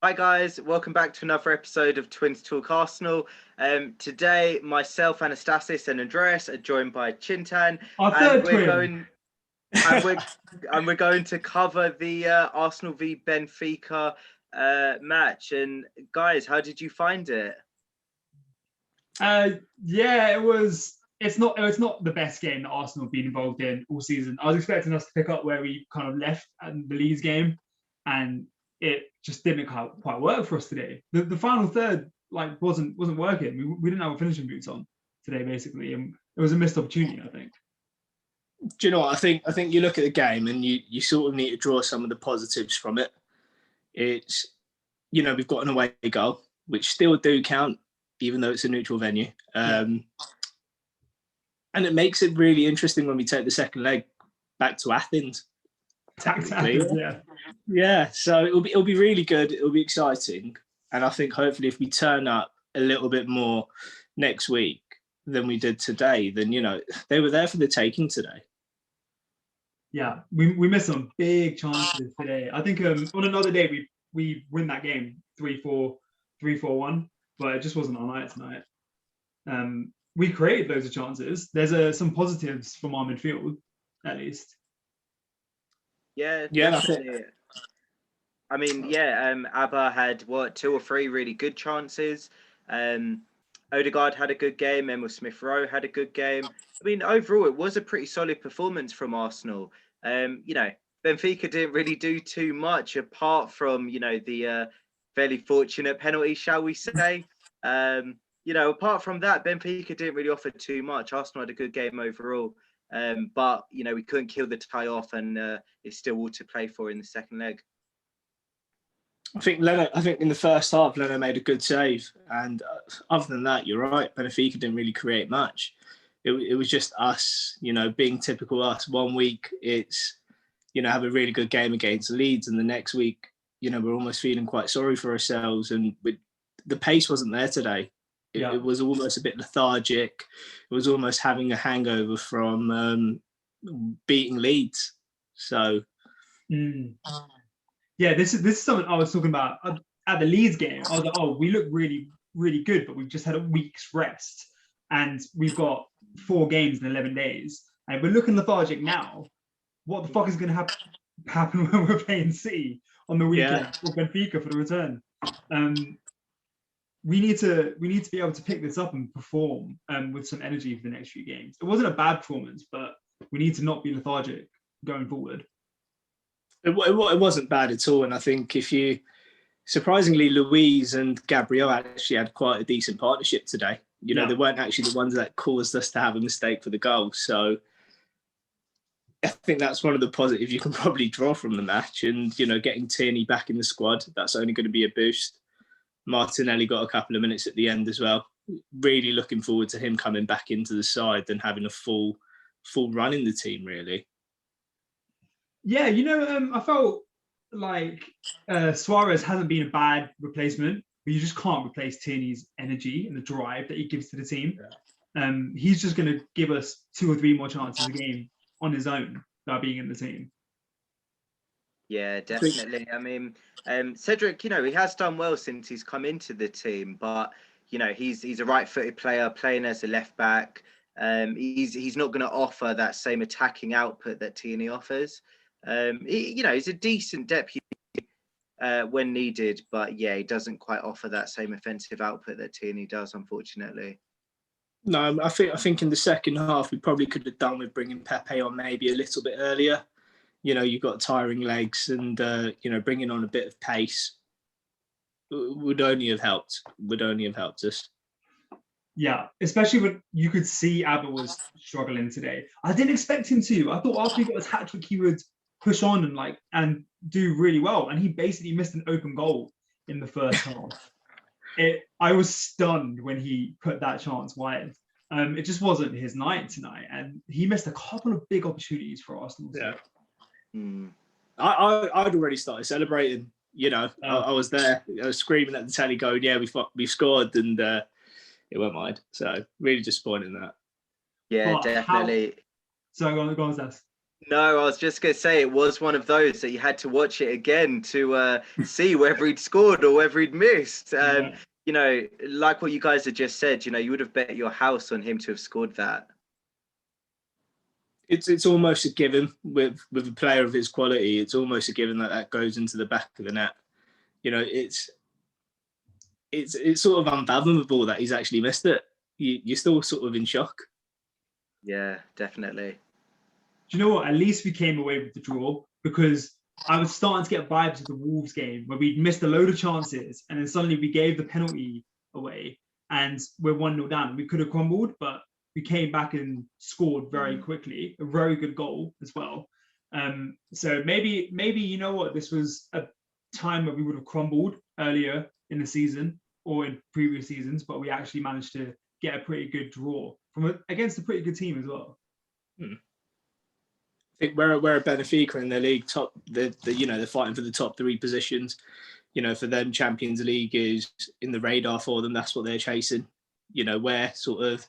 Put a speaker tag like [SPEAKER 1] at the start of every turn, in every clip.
[SPEAKER 1] Hi guys, welcome back to another episode of Twins Talk Arsenal. Today, myself, Anastasis, and Andreas are joined by Chintan,
[SPEAKER 2] Our
[SPEAKER 1] and
[SPEAKER 2] third
[SPEAKER 1] we're
[SPEAKER 2] twin.
[SPEAKER 1] going and we're and we're going to cover the Arsenal v Benfica match. And guys, how did you find it?
[SPEAKER 2] Yeah, it was. It's not the best game that Arsenal have been involved in all season. I was expecting us to pick up where we kind of left at the Leeds game, and it just didn't quite work for us today. The final third wasn't working. We didn't have our finishing boots on today, basically, and it was a missed opportunity, I think.
[SPEAKER 3] Do you know what? I think you look at the game and you sort of need to draw some of the positives from it. It's, we've got an away goal, which still do count, even though it's a neutral venue. And it makes it really interesting when we take the second leg back to Athens. Yeah. So it'll be really good. It'll be exciting, and I think hopefully if we turn up a little bit more next week than we did today, then they were there for the taking today.
[SPEAKER 2] Yeah, we missed some big chances today. I think on another day we win that game 3-4, 3-4-1, but it just wasn't our night tonight. We created loads of chances. There's some positives from our midfield, at least.
[SPEAKER 1] Yeah, definitely. I mean, Abba had two or three really good chances. Odegaard had a good game. Emil Smith-Rowe had a good game. I mean, overall, it was a pretty solid performance from Arsenal. Benfica didn't really do too much apart from, the fairly fortunate penalty, shall we say. Apart from that, Benfica didn't really offer too much. Arsenal had a good game overall. But, we couldn't kill the tie off, and it's still all to play for in the second leg.
[SPEAKER 3] I think in the first half, Leno made a good save. And other than that, you're right. Benfica didn't really create much. It was just us, being typical us. 1 week, it's, have a really good game against Leeds. And the next week, we're almost feeling quite sorry for ourselves. And the pace wasn't there today. It was almost a bit lethargic. It was almost having a hangover from beating Leeds. So...
[SPEAKER 2] Yeah, this is something I was talking about at the Leeds game. I was like, oh, we look really, really good, but we've just had a week's rest. And we've got 4 games in 11 days. And we're looking lethargic now. What the fuck is going to happen when we're playing City on the weekend or Benfica for the return? We need to be able to pick this up and perform with some energy for the next few games. It wasn't a bad performance, but we need to not be lethargic going forward.
[SPEAKER 3] It wasn't bad at all. And I think surprisingly, Luiz and Gabriel actually had quite a decent partnership today. They weren't actually the ones that caused us to have a mistake for the goal. So I think that's one of the positives you can probably draw from the match. And, getting Tierney back in the squad, that's only going to be a boost. Martinelli got a couple of minutes at the end as well. Really looking forward to him coming back into the side and having a full run in the team, really.
[SPEAKER 2] Yeah, I felt like Suarez hasn't been a bad replacement, but you just can't replace Tierney's energy and the drive that he gives to the team. Yeah. He's just going to give us 2 or 3 more chances a game on his own by being in the team.
[SPEAKER 1] Yeah, definitely. I mean, Cedric, he has done well since he's come into the team, but he's a right-footed player playing as a left back. He's not going to offer that same attacking output that Tierney offers. He's a decent deputy when needed, but he doesn't quite offer that same offensive output that Tierney does, unfortunately.
[SPEAKER 3] No, I think in the second half we probably could have done with bringing Pepe on maybe a little bit earlier. You've got tiring legs, and bringing on a bit of pace would only have helped. Would only have helped us.
[SPEAKER 2] Yeah, especially when you could see Abba was struggling today. I didn't expect him to. I thought after he got his hat trick, he would push on and do really well. And he basically missed an open goal in the first half. I was stunned when he put that chance wide. It just wasn't his night tonight, and he missed a couple of big opportunities for Arsenal.
[SPEAKER 3] Yeah. I'd already started celebrating. I was there. I was screaming at the telly, going, "Yeah, we scored," and it went wide. So really disappointed in that.
[SPEAKER 1] Yeah, definitely.
[SPEAKER 2] So go on, Seth.
[SPEAKER 1] No, I was just going to say it was one of those that you had to watch it again to see whether he'd scored or whether he'd missed.
[SPEAKER 2] Yeah.
[SPEAKER 1] You know, like what you guys had just said, you know, you would have bet your house on him to have scored that.
[SPEAKER 3] It's almost a given with a player of his quality. It's almost a given that goes into the back of the net. You know, it's sort of unfathomable that he's actually missed it. You're still sort of in shock.
[SPEAKER 1] Yeah, definitely.
[SPEAKER 2] Do you know what? At least we came away with the draw, because I was starting to get vibes of the Wolves game where we'd missed a load of chances and then suddenly we gave the penalty away and we're 1-0 down. We could have crumbled, but we came back and scored very quickly. A very good goal as well. So maybe you know what? This was a time where we would have crumbled earlier in the season or in previous seasons, but we actually managed to get a pretty good draw against a pretty good team as well.
[SPEAKER 3] I think we're a Benfica in the league top. They're fighting for the top 3 positions. You know, for them, Champions League is in the radar for them. That's what they're chasing. You know, we're sort of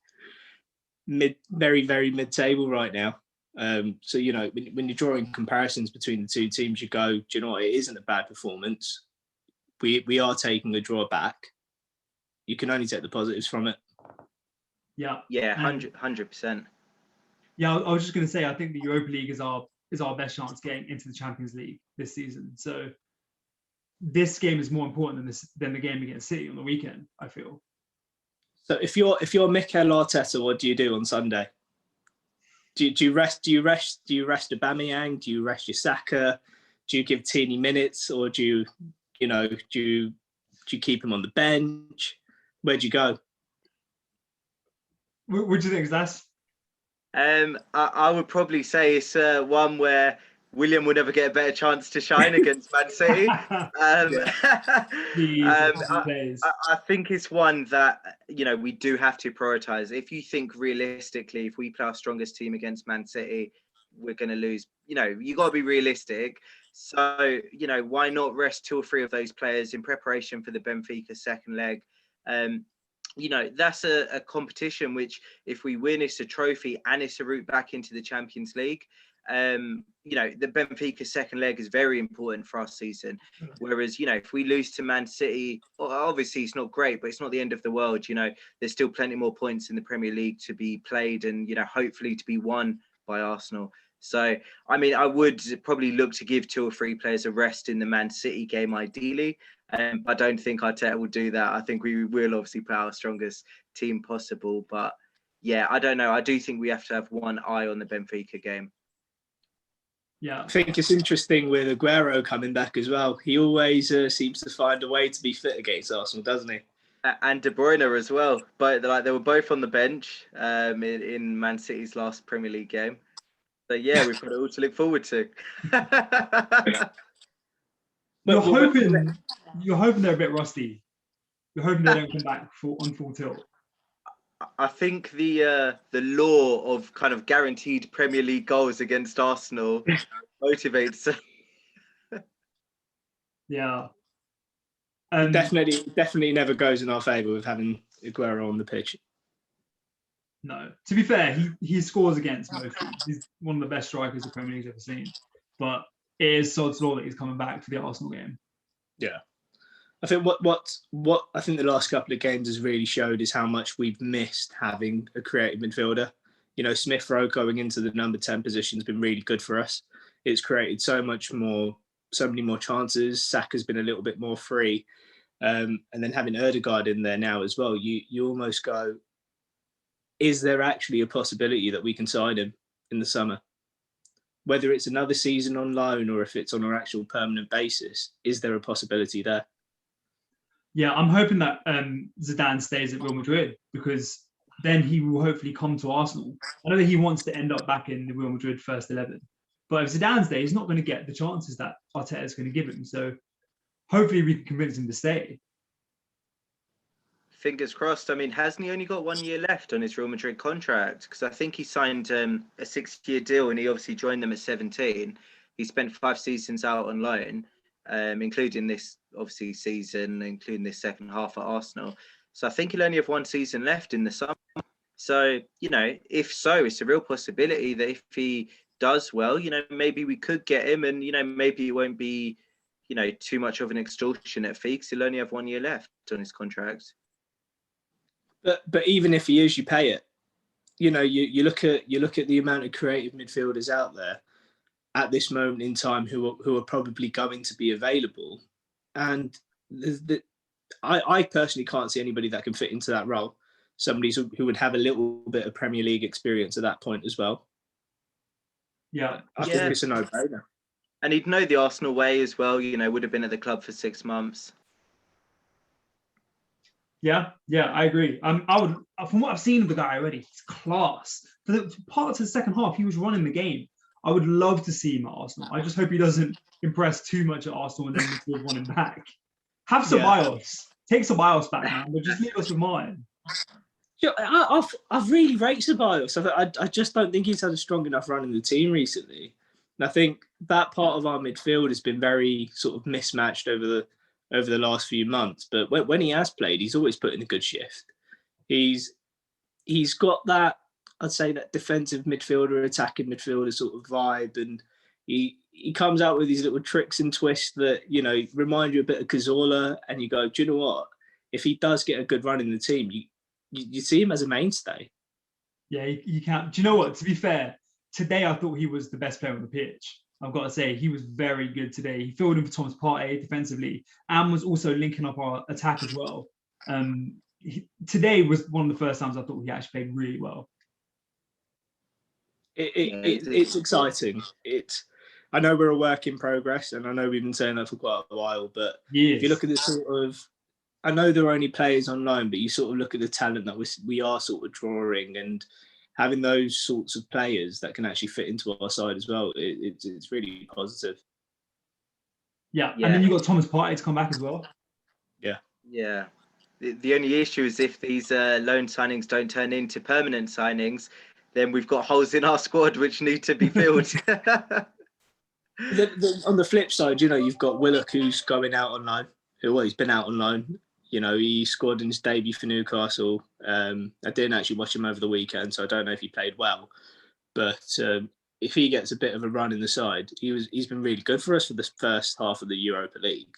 [SPEAKER 3] very, very mid-table right now. So, you know, when you're drawing comparisons between the two teams, you go, do you know what? It isn't a bad performance. We are taking a draw back. You can only take the positives from it.
[SPEAKER 1] Yeah, 100%.
[SPEAKER 2] Yeah, I was just going to say, I think the Europa League is our best chance getting into the Champions League this season. So this game is more important than the game against City on the weekend, I feel.
[SPEAKER 3] So if you're Mikel Arteta, what do you do on Sunday? Do you rest Aubameyang? Do you rest your Saka? Do you give Tierney minutes, or do you keep him on the bench? Where do you go?
[SPEAKER 2] What do you think, Zas?
[SPEAKER 1] I would probably say it's one where William will never get a better chance to shine against Man City. I think it's one that, you know, we do have to prioritise. If you think realistically, if we play our strongest team against Man City, we're going to lose. You know, you got to be realistic. So, you know, why not rest 2 or 3 of those players in preparation for the Benfica second leg? You know, that's a competition which, if we win, it's a trophy and it's a route back into the Champions League. You know, the Benfica second leg is very important for our season. Whereas, you know, if we lose to Man City, well, obviously it's not great, but it's not the end of the world. You know, there's still plenty more points in the Premier League to be played and, you know, hopefully to be won by Arsenal. So, I mean, I would probably look to give 2 or 3 players a rest in the Man City game, ideally. I don't think Arteta will do that. I think we will obviously play our strongest team possible. But yeah, I don't know. I do think we have to have one eye on the Benfica game.
[SPEAKER 2] Yeah,
[SPEAKER 3] I think it's interesting with Aguero coming back as well. He always seems to find a way to be fit against Arsenal, doesn't he?
[SPEAKER 1] And De Bruyne as well. But like, they were both on the bench in Man City's last Premier League game. So yeah, we've got it all to look forward to.
[SPEAKER 2] You're hoping they're a bit rusty. You're hoping they don't come back on full tilt.
[SPEAKER 1] I think the law of kind of guaranteed Premier League goals against Arsenal motivates.
[SPEAKER 2] Yeah.
[SPEAKER 3] Definitely never goes in our favour with having Aguero on the pitch.
[SPEAKER 2] No. To be fair, he scores against most teams. He's one of the best strikers the Premier League's ever seen. But it is sod's law that he's coming back for the Arsenal game.
[SPEAKER 3] Yeah. I think what I think the last couple of games has really showed is how much we've missed having a creative midfielder. You know, Smith Rowe going into the number 10 position has been really good for us. It's created so many more chances. Saka's been a little bit more free. And then having Ødegaard in there now as well, you almost go, is there actually a possibility that we can sign him in the summer? Whether it's another season on loan or if it's on an actual permanent basis, is there a possibility there?
[SPEAKER 2] Yeah, I'm hoping that Zidane stays at Real Madrid, because then he will hopefully come to Arsenal. I know that he wants to end up back in the Real Madrid first 11. But if Zidane's there, he's not going to get the chances that Arteta is going to give him. So hopefully we can convince him to stay.
[SPEAKER 1] Fingers crossed. I mean, hasn't he only got 1 year left on his Real Madrid contract? Because I think he signed a 6-year deal and he obviously joined them at 17. He spent 5 seasons out on loan, including this obviously season, including this second half at Arsenal. So I think he'll only have 1 season left in the summer. So, you know, if so, it's a real possibility that if he does well, maybe we could get him, and maybe it won't be too much of an extortionate fee because he'll only have 1 year left on his contract.
[SPEAKER 3] But even if he is, you pay it. You look at the amount of creative midfielders out there at this moment in time who are probably going to be available, and I personally can't see anybody that can fit into that role. Somebody who would have a little bit of Premier League experience at that point as well.
[SPEAKER 2] Yeah,
[SPEAKER 3] I think it's a no-brainer.
[SPEAKER 1] And he'd know the Arsenal way as well. Would have been at the club for 6 months.
[SPEAKER 2] Yeah, I agree. I would, from what I've seen of the guy already, it's class. For the parts of the second half, he was running the game. I would love to see him at Arsenal. I just hope he doesn't impress too much at Arsenal and then we want him back. Have Ceballos. Take Ceballos back, man. But just leave us with Martin.
[SPEAKER 3] I've really rated Ceballos. I just don't think he's had a strong enough run in the team recently. And I think that part of our midfield has been very sort of mismatched over the last few months. But when he has played, he's always put in a good shift. He's got that, I'd say, that defensive midfielder, attacking midfielder sort of vibe, and he comes out with these little tricks and twists that remind you a bit of Cazorla, and you go, do you know what? If he does get a good run in the team, you see him as a mainstay.
[SPEAKER 2] Yeah, you can't. Do you know what? To be fair, today I thought he was the best player on the pitch. I've got to say, he was very good today. He filled in for Thomas Partey defensively and was also linking up our attack as well. Today was one of the first times I thought he actually played really well.
[SPEAKER 3] It's exciting. I know we're a work in progress, and I know we've been saying that for quite a while, but if you look at the sort of, I know there are only players on loan, but you sort of look at the talent that we are sort of drawing, and having those sorts of players that can actually fit into our side as well, it's really positive.
[SPEAKER 2] Yeah, and then you got Thomas Partey to come back as well.
[SPEAKER 1] Yeah. The only issue is if these loan signings don't turn into permanent signings, then we've got holes in our squad which need to be filled.
[SPEAKER 3] On the flip side, you've got Willock, who's going out on loan. He's been out on loan. He scored in his debut for Newcastle. I didn't actually watch him over the weekend, so I don't know if he played well. But if he gets a bit of a run in the side, he's been really good for us for the first half of the Europa League.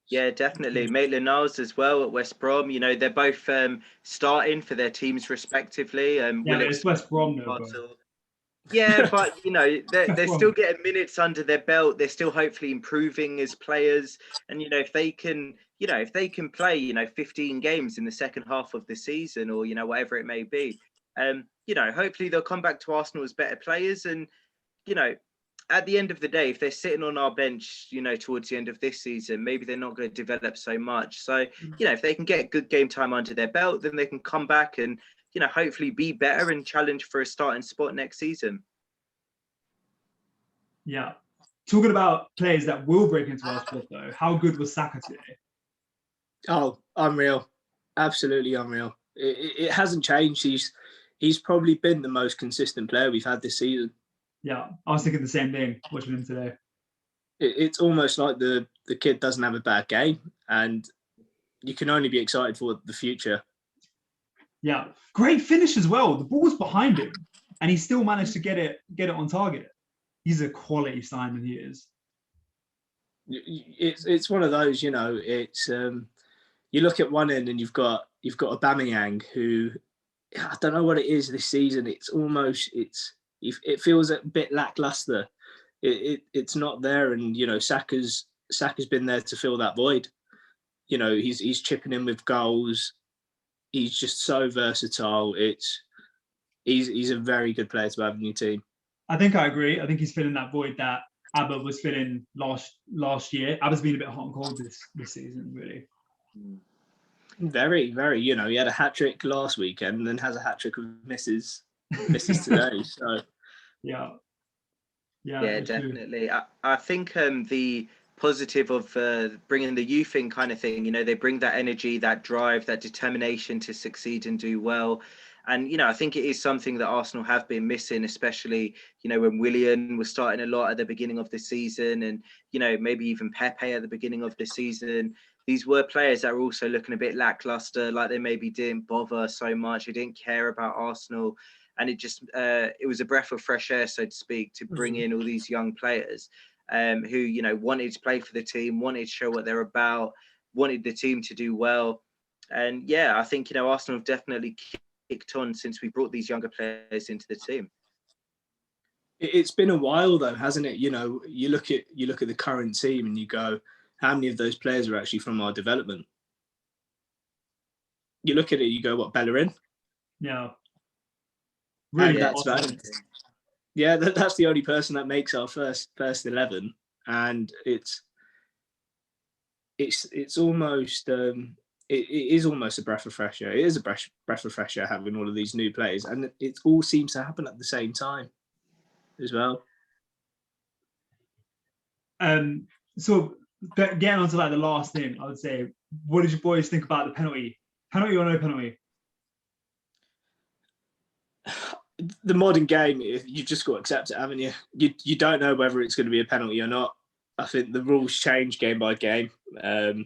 [SPEAKER 1] Yeah, definitely. Maitland-Niles as well at West Brom. They're both starting for their teams respectively.
[SPEAKER 2] It's West Brom though.
[SPEAKER 1] Yeah, but they're still getting minutes under their belt. They're still hopefully improving as players. And if they can play 15 games in the second half of the season, or whatever it may be, hopefully they'll come back to Arsenal as better players. And at the end of the day, if they're sitting on our bench, towards the end of this season, maybe they're not going to develop so much. So if they can get good game time under their belt, then they can come back and hopefully be better and challenge for a starting spot next season.
[SPEAKER 2] Yeah. Talking about players that will break into our squad, though, how good was Saka today?
[SPEAKER 3] Oh, unreal. Absolutely unreal. It hasn't changed. He's probably been the most consistent player we've had this season.
[SPEAKER 2] Yeah, I was thinking the same thing watching him today.
[SPEAKER 3] It's almost like the kid doesn't have a bad game, and you can only be excited for the future.
[SPEAKER 2] Yeah, great finish as well. The ball was behind him, and he still managed to get it on target. He's a quality signing, he is.
[SPEAKER 3] It's one of those, it's you look at one end and you've got Aubameyang, who I don't know what it is this season. It's almost it feels a bit lackluster. It's not there, and Saka's been there to fill that void. He's chipping in with goals. He's just so versatile. He's a very good player to have in your team. I
[SPEAKER 2] think I agree. I think he's filling that void that Abba was filling last year. Abba's been a bit hot and cold this season, really.
[SPEAKER 3] Very, very. He had a hat trick last weekend, and then has a hat trick with misses today. So
[SPEAKER 2] yeah,
[SPEAKER 1] definitely. I think the positive of bringing the youth in kind of thing, they bring that energy, that drive, that determination to succeed and do well. And, I think it is something that Arsenal have been missing, especially, when Willian was starting a lot at the beginning of the season, and, maybe even Pepe at the beginning of the season. These were players that were also looking a bit lackluster, like they maybe didn't bother so much. They didn't care about Arsenal. and it was a breath of fresh air, so to speak, to bring in all these young players who wanted to play for the team, wanted to show what they're about, wanted the team to do well. And I think Arsenal have definitely kicked on since we brought these younger players into the team.
[SPEAKER 3] It's been a while though, hasn't it? You look at the current team and you go, how many of those players are actually from our development? You look at it, you go, what, Bellerin?
[SPEAKER 2] Yeah. Really,
[SPEAKER 3] that's about it. Yeah, that's the only person that makes our first 11, and it's almost it is almost a breath of fresh air. It is a breath of fresh air having all of these new players, and it all seems to happen at the same time as well.
[SPEAKER 2] So getting on to like the last thing, I would say, what did you boys think about the penalty? Penalty or no penalty?
[SPEAKER 3] The modern game, you've just got to accept it, haven't you? You don't know whether it's going to be a penalty or not. I think the rules change game by game, and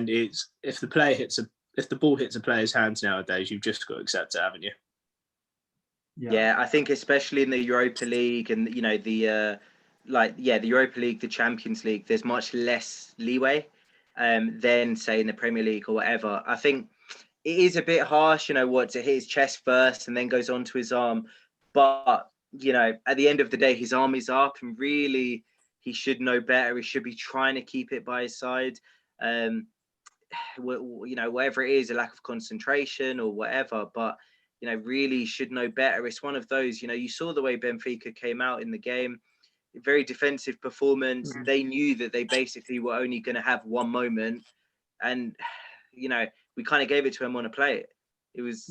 [SPEAKER 3] it's if the ball hits a player's hands nowadays, you've just got to accept it, haven't you?
[SPEAKER 1] Yeah, I think especially in the Europa League and the Europa League, the Champions League, there's much less leeway than say in the Premier League or whatever. I think it is a bit harsh, to hit his chest first and then goes on to his arm. But, at the end of the day, his arm is up and really he should know better. He should be trying to keep it by his side. Whatever it is, a lack of concentration or whatever, but, really should know better. It's one of those, you saw the way Benfica came out in the game, very defensive performance. Mm-hmm. They knew that they basically were only going to have one moment. And, we kind of gave it to him on a plate. It was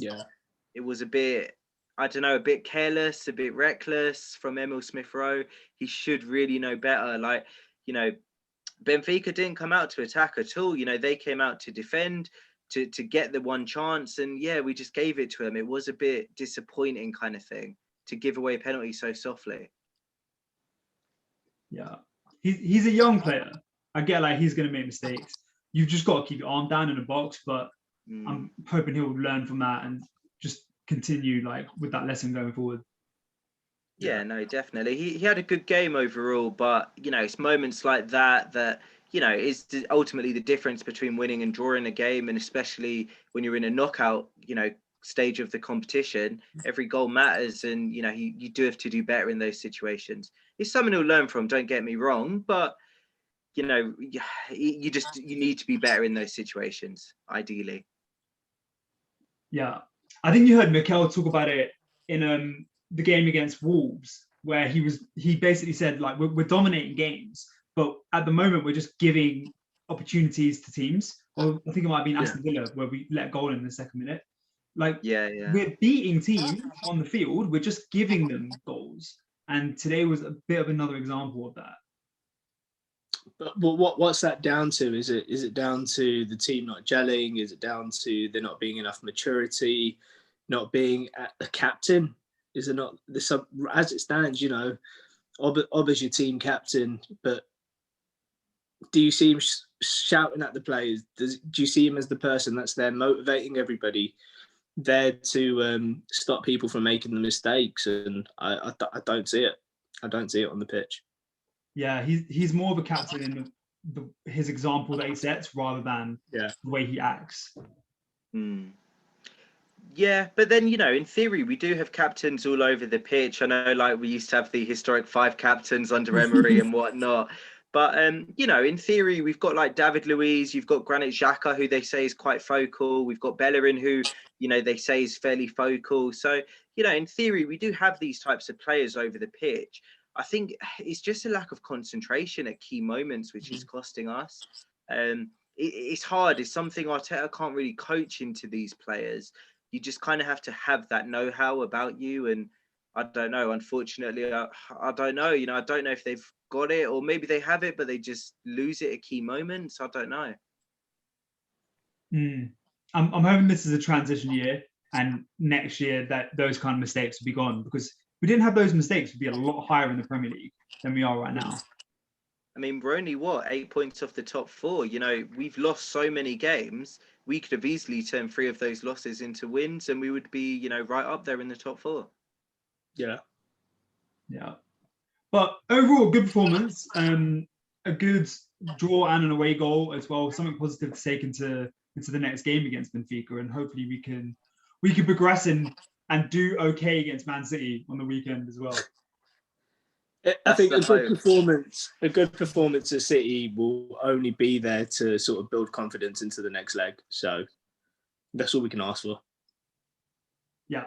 [SPEAKER 1] a bit, I don't know, a bit careless, a bit reckless from Emil Smith-Rowe. He should really know better. Benfica didn't come out to attack at all. They came out to defend, to get the one chance. And we just gave it to him. It was a bit disappointing kind of thing to give away a penalty so softly.
[SPEAKER 2] Yeah. He's a young player. I get he's going to make mistakes. You've just got to keep your arm down in the box, but I'm hoping he'll learn from that and just continue with that lesson going forward.
[SPEAKER 1] Yeah, no, definitely. He had a good game overall, but it's moments like that is ultimately the difference between winning and drawing a game, and especially when you're in a knockout, stage of the competition. Every goal matters, and you do have to do better in those situations. It's something he'll learn from. Don't get me wrong, but you need to be better in those situations, ideally.
[SPEAKER 2] Yeah, I think you heard Mikel talk about it in the game against Wolves, where he basically said we're dominating games, but at the moment we're just giving opportunities to teams. Or I think it might have been Aston Villa where we let a goal in the second minute. We're beating teams on the field, we're just giving them goals, and today was a bit of another example of that.
[SPEAKER 3] But what's that down to? Is it down to the team not gelling? Is it down to there not being enough maturity, not being a captain? Is it not as it stands? Obba's your team captain, but do you see him shouting at the players? Do you see him as the person that's there motivating everybody, there to stop people from making the mistakes? And I don't see it. I don't see it on the pitch.
[SPEAKER 2] Yeah, he's more of a captain in his example that he sets rather than the way he acts.
[SPEAKER 1] Yeah, but then, in theory, we do have captains all over the pitch. I know, we used to have the historic 5 captains under Emery and whatnot. But, in theory, we've got David Luiz, you've got Granit Xhaka, who they say is quite focal. We've got Bellerin, who, they say is fairly focal. So, in theory, we do have these types of players over the pitch. I think it's just a lack of concentration at key moments, which is costing us. It's hard. It's something Arteta can't really coach into these players. You just kind of have to have that know-how about you. And I don't know, unfortunately, I don't know. I don't know if they've got it, or maybe they have it, but they just lose it at key moments. I don't know.
[SPEAKER 2] I'm hoping this is a transition year, and next year that those kind of mistakes will be gone, because if we didn't have those mistakes, we'd be a lot higher in the Premier League than we are right now.
[SPEAKER 1] I mean, we're only 8 points off the top 4. We've lost so many games we could have easily turned 3 of those losses into wins, and we would be, you know, right up there in the top 4.
[SPEAKER 3] Yeah.
[SPEAKER 2] But overall, good performance. A good draw and an away goal as well. Something positive to take into the next game against Benfica, and hopefully we can progress and do okay against Man City on the weekend as well.
[SPEAKER 3] I think a good performance at City will only be there to sort of build confidence into the next leg. So that's all we can ask for.
[SPEAKER 2] Yeah.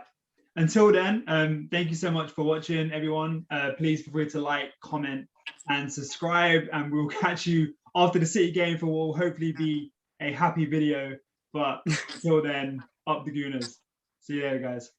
[SPEAKER 2] Until then, thank you so much for watching, everyone. Please feel free to like, comment, and subscribe. And we'll catch you after the City game for what will hopefully be a happy video. But until then, up the Gooners. See you later, guys.